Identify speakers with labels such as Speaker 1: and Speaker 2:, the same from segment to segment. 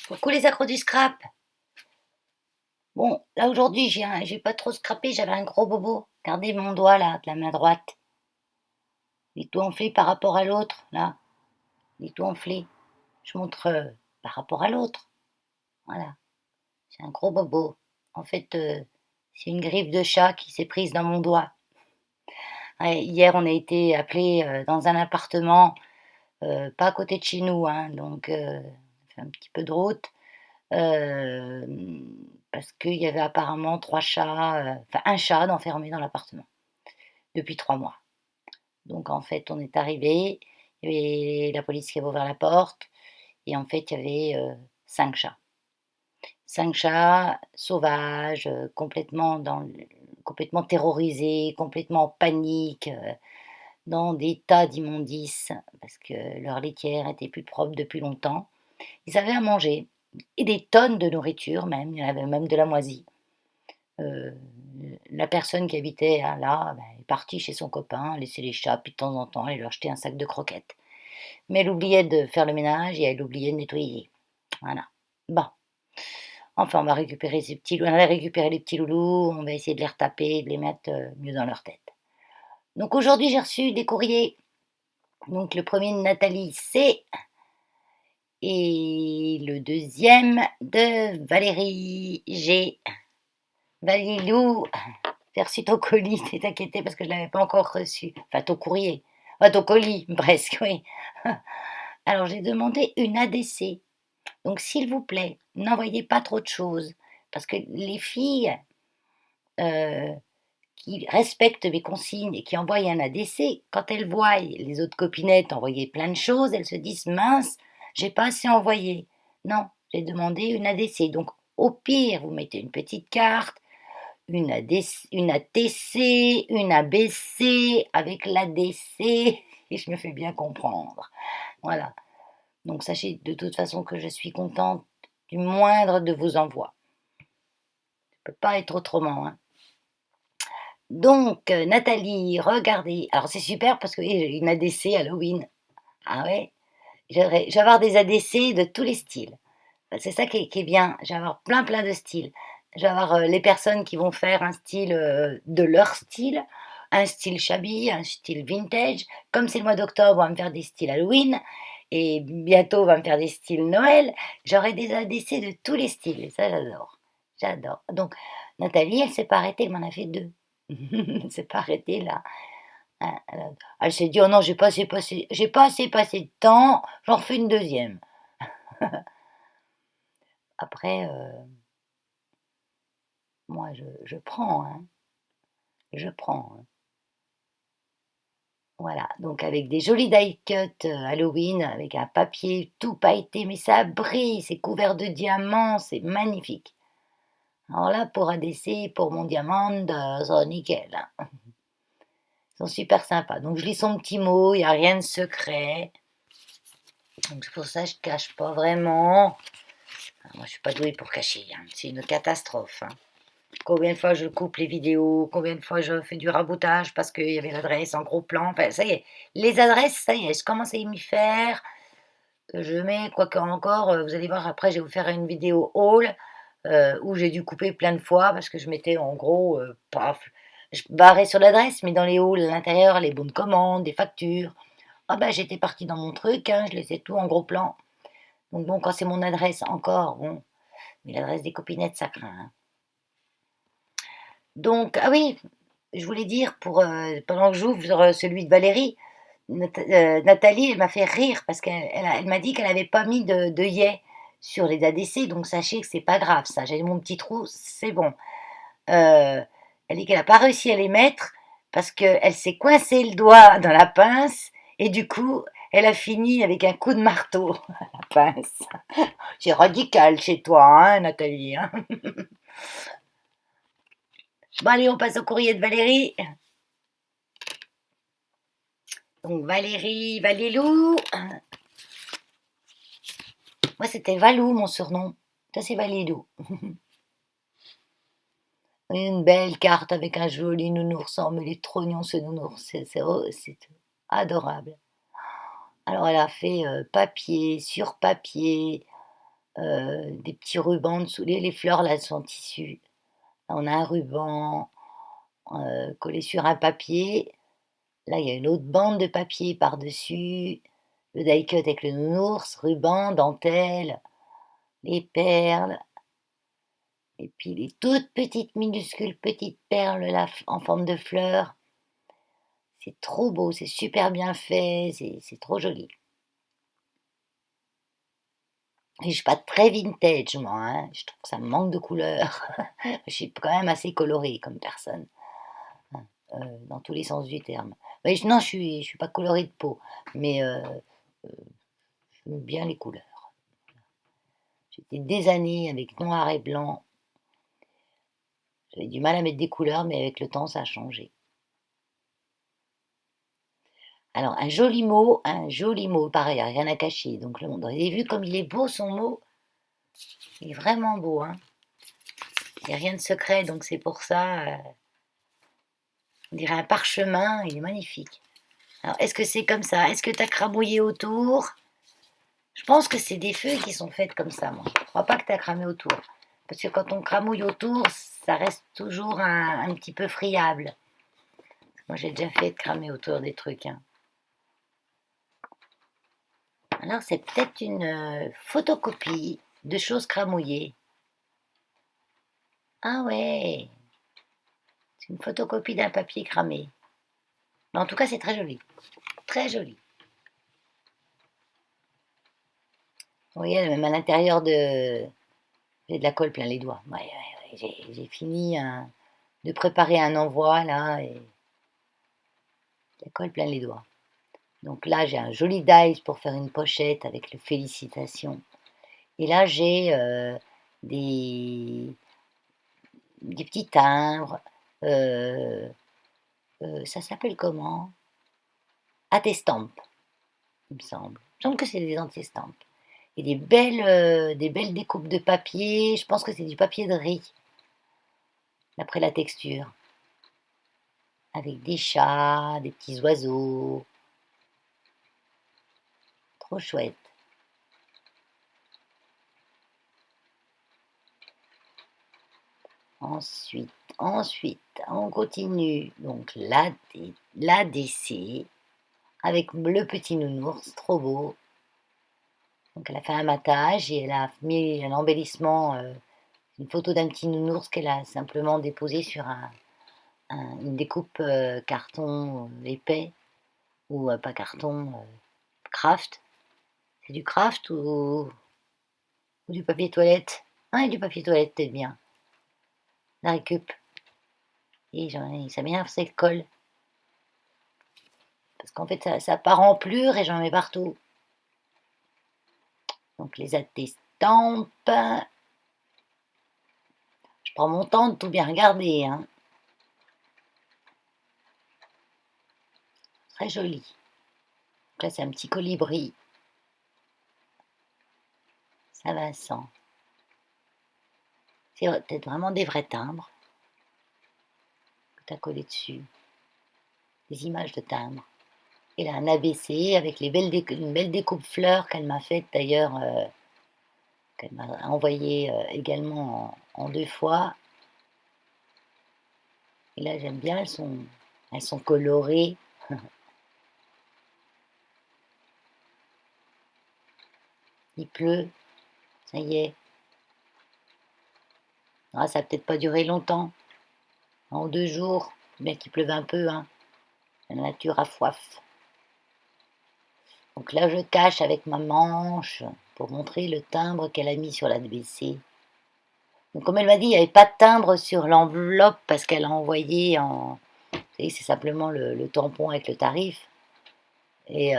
Speaker 1: Coucou les accros du scrap. Bon, là aujourd'hui, j'ai pas trop scrappé, j'avais un gros bobo. Regardez mon doigt là, de la main droite. Il est tout enflé par rapport à l'autre, là. Il est tout enflé. Je montre par rapport à l'autre. Voilà. C'est un gros bobo. En fait, c'est une griffe de chat qui s'est prise dans mon doigt. Ouais, hier, on a été appelé dans un appartement, pas à côté de chez nous, hein, donc ça fait un petit peu de route. euh, Parce qu'il y avait apparemment trois chats, enfin un chat enfermé dans l'appartement depuis 3 mois. Donc en fait, on est arrivé, il y avait la police qui avait ouvert la porte, et en fait, il y avait 5 chats. 5 chats sauvages, complètement terrorisés, complètement en panique, dans des tas d'immondices, parce que leur litière était plus propre depuis longtemps. Ils avaient à manger, et des tonnes de nourriture même, il y en avait même de la moisie. Euh, la personne qui habitait là ben, est partie chez son copain, laisser les chats, puis de temps en temps, elle leur jeter un sac de croquettes. Mais elle oubliait de faire le ménage et elle oubliait de nettoyer. Voilà. Bon. Enfin, on va récupérer les petits loulous, on va essayer de les retaper, de les mettre mieux dans leur tête. Donc aujourd'hui, j'ai reçu des courriers. Donc le premier de Nathalie, C. Et le deuxième de Valérie G. Valilou, j'ai reçu ton colis, t'es inquiété parce que je ne l'avais pas encore reçu. Enfin, ton courrier. Enfin, ton colis, presque, oui. Alors, j'ai demandé une ADC. Donc, s'il vous plaît, n'envoyez pas trop de choses. Parce que les filles euh, qui respectent mes consignes et qui envoient un ADC, quand elles voient les autres copinettes envoyer plein de choses, elles se disent mince, j'ai pas assez envoyé. Non, j'ai demandé une ADC. Donc, au pire, vous mettez une petite carte, une ADC, une ATC, une ABC avec l'ADC, et je me fais bien comprendre. Voilà. Donc sachez de toute façon que je suis contente du moindre de vos envois. Ça ne peut pas être autrement. Hein. Donc, Nathalie, regardez. Alors c'est super parce que oui, j'ai une ADC Halloween. Ah ouais, je vais avoir des ADC de tous les styles. C'est ça qui est bien. Je vais avoir plein de styles. Je vais avoir les personnes qui vont faire un style de leur style, un style shabby, un style vintage. Comme c'est le mois d'octobre, on va me faire des styles Halloween. Et bientôt, on va me faire des styles Noël. J'aurai des ADC de tous les styles. Et ça, j'adore. J'adore. Donc, Nathalie, elle s'est pas arrêtée, elle m'en a fait deux. Elle s'est pas arrêtée là. Elle s'est dit, oh non, j'ai pas assez passé de temps, j'en refais une deuxième. Après, moi, je prends, hein, je prends. Hein. Voilà, donc avec des jolis die cut Halloween, avec un papier tout pailleté, mais ça brille, c'est couvert de diamants, c'est magnifique. Alors là, pour ADC, pour mon diamant, c'est nickel. Hein. Ils sont super sympas. Donc je lis son petit mot, il n'y a rien de secret. Donc c'est pour ça que je ne cache pas vraiment. Moi, je ne suis pas douée pour cacher, hein. C'est une catastrophe. Hein. Combien de fois je coupe les vidéos, combien de fois je fais du raboutage parce qu'il y avait l'adresse en gros plan. Enfin, ça y est, les adresses, ça y est, je commence à y m'y faire. Je mets, quoi qu'encore, vous allez voir, après, je vais vous faire une vidéo haul où j'ai dû couper plein de fois parce que je mettais en gros, paf, je barrais sur l'adresse, mais dans les halls, à l'intérieur, les bons de commande, des factures. Ah ben, j'étais partie dans mon truc, hein, je laissais tout en gros plan. Donc bon, quand c'est mon adresse encore, bon, mais l'adresse des copinettes, ça craint. Hein. Donc, ah oui, je voulais dire, pendant que j'ouvre celui de Valérie, Nathalie, elle m'a fait rire parce qu'elle m'a dit qu'elle n'avait pas mis de yé sur les ADC, donc sachez que c'est pas grave ça. J'ai mon petit trou, c'est bon. Euh, Elle dit qu'elle n'a pas réussi à les mettre parce qu'elle s'est coincé le doigt dans la pince et du coup, elle a fini avec un coup de marteau à la pince. C'est radical chez toi, hein, Nathalie. Hein. Bon, allez, on passe au courrier de Valérie. Donc Valérie, Valilou. Moi, c'était Valou, mon surnom. Ça, c'est Valilou. Une belle carte avec un joli nounours. Oh, mais il est trop mignon, ce nounours. C'est adorable. Alors, elle a fait papier sur papier. des petits rubans dessous. Les fleurs là sont tissues. On a un ruban collé sur un papier. Là, il y a une autre bande de papier par-dessus. Le die-cut avec le nounours, ruban, dentelle, les perles. Et puis les toutes petites, minuscules petites perles là, en forme de fleurs. C'est trop beau, c'est super bien fait, c'est trop joli. Et je suis pas très vintage, moi, hein. Je trouve que ça me manque de couleurs. Je suis quand même assez colorée comme personne, hein, dans tous les sens du terme. Mais non, je suis pas colorée de peau, mais j'aime bien les couleurs. J'étais des années avec noir et blanc. J'avais du mal à mettre des couleurs, mais avec le temps, ça a changé. Alors, un joli mot, pareil, rien à cacher. Donc, le monde, vous avez vu comme il est beau son mot? Il est vraiment beau, hein. Il n'y a rien de secret, donc c'est pour ça. On dirait un parchemin, il est magnifique. Alors, est-ce que c'est comme ça? Est-ce que tu as cramouillé autour? Je pense que c'est des feuilles qui sont faites comme ça, moi. Je ne crois pas que tu as cramé autour. Parce que quand on cramouille autour, ça reste toujours un petit peu friable. Moi, j'ai déjà fait de cramer autour des trucs, hein. Alors, c'est peut-être une photocopie de choses cramouillées. Ah ouais, c'est une photocopie d'un papier cramé. Mais en tout cas, c'est très joli. Très joli. Vous voyez, même à l'intérieur de... J'ai de la colle plein les doigts. Ouais, ouais, ouais, j'ai fini de préparer un envoi, là, et la colle plein les doigts. Donc là, j'ai un joli dice pour faire une pochette avec le félicitations. Et là, j'ai des, des petits timbres. euh, ça s'appelle comment? Attestampes, il me semble. Il me semble que c'est des antestampes. Et des belles découpes de papier. Je pense que c'est du papier de riz, d'après la texture. Avec des chats, des petits oiseaux. Trop chouette. Ensuite, on continue. Donc l'ADC avec le petit nounours, trop beau. Donc elle a fait un matage et elle a mis un embellissement, une photo d'un petit nounours qu'elle a simplement déposé sur une découpe carton épais, ou pas carton, craft. C'est du craft ou du papier toilette? Ah, du papier toilette, peut-être bien. La récup. Et ça m'énerve, c'est le colle. Parce qu'en fait, ça part en plure et j'en mets partout. Donc les attestampes. Je prends mon temps de tout bien regarder, hein. Très joli. Donc là, c'est un petit colibri. Saint-Vincent. C'est peut-être vraiment des vrais timbres que tu as collés dessus. Des images de timbres. Et là, un ABC avec une belle découpe fleurs qu'elle m'a faite d'ailleurs, qu'elle m'a envoyée également en deux fois. Et là, j'aime bien, elles sont colorées. Il pleut, ça y est. Ah, ça va peut-être pas durer longtemps. En 2 jours, bien qu'il pleuve un peu, hein. La nature a soif. Donc là, je cache avec ma manche pour montrer le timbre qu'elle a mis sur la WC. Donc comme elle m'a dit, il n'y avait pas de timbre sur l'enveloppe parce qu'elle a envoyé en... Vous savez, c'est simplement le tampon avec le tarif. Et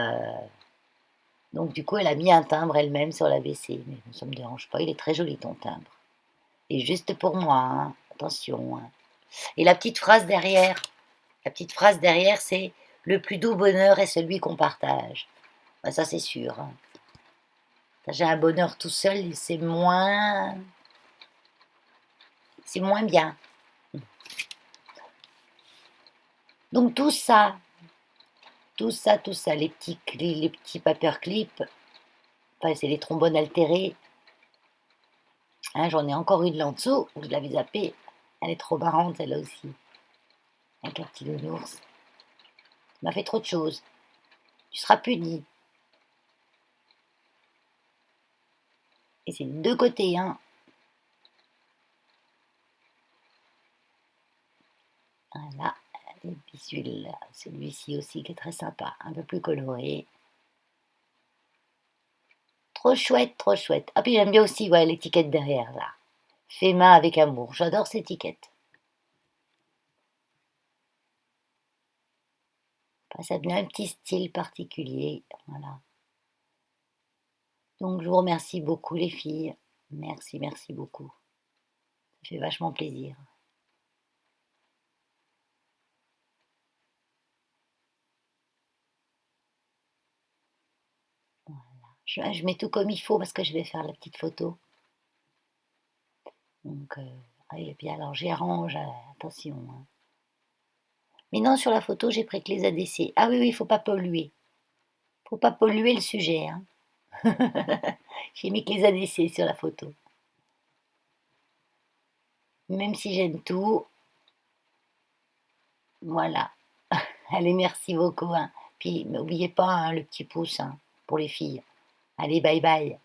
Speaker 1: donc du coup, elle a mis un timbre elle-même sur la WC. Mais ça ne me dérange pas, il est très joli ton timbre. Et juste pour moi, hein. Attention, hein. Et la petite phrase derrière, c'est le plus doux bonheur est celui qu'on partage. Ben, ça, c'est sûr, hein. J'ai un bonheur tout seul, c'est moins bien. Donc tout ça, les petits paperclips, enfin c'est les trombones altérés, Hein, j'en ai encore une là en dessous, je l'avais zappée. Elle est trop marrante, elle aussi. Avec un petit nounours. Tu m'as fait trop de choses. Tu seras puni. Et c'est de deux côtés, hein. Voilà. Et puis celui-ci aussi qui est très sympa, un peu plus coloré. Trop chouette, trop chouette. Ah, puis j'aime bien aussi, ouais, l'étiquette derrière, là. Fait main avec amour. J'adore cette étiquette. Enfin, ça donne un petit style particulier. Voilà. Donc, je vous remercie beaucoup, les filles. Merci, merci beaucoup. Ça fait vachement plaisir. Je mets tout comme il faut parce que je vais faire la petite photo. Donc, et puis alors j'y arrange, attention, hein. Mais non, sur la photo, j'ai pris que les ADC. Ah oui, oui, il faut pas polluer. Faut pas polluer le sujet, hein. J'ai mis que les ADC sur la photo. Même si j'aime tout, voilà. Allez, merci beaucoup, hein. Puis n'oubliez pas, hein, le petit pouce, hein, pour les filles. Allez, bye bye.